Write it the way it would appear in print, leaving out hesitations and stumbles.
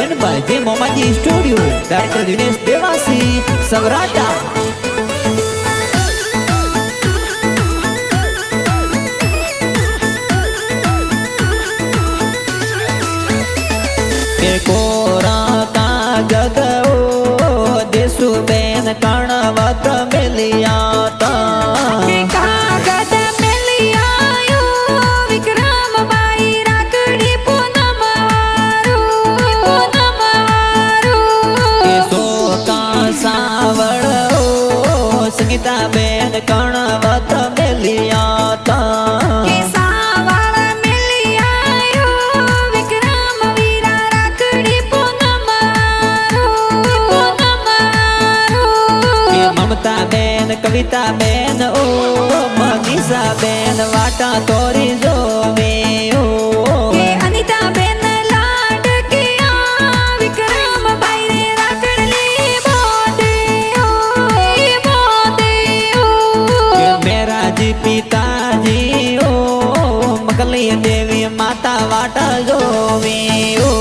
present by J Momaji studio director Dinesh Dewasi सवराटा के कोरा कागद ओ देसु बेन कणवत मिलिया ता के कागद मिलिया विक्रम बाई राकड़ी पूनम वारो के सो का सावड़ ओ संगीता बेन कणवत मिलिया ता के सावड़ मिलिया विक्रम वीरा राकड़ी पूनम वारो के ममता बेन कविता बेन ओ मनीषा बेन वाटा तोरी जोवे ओ के अनिता बेन लाड किया विक्रम बाई रे राकड़ी बोदे के मेरा जी पिताजी ओ मकली देवी माता वाटा जोवे ओ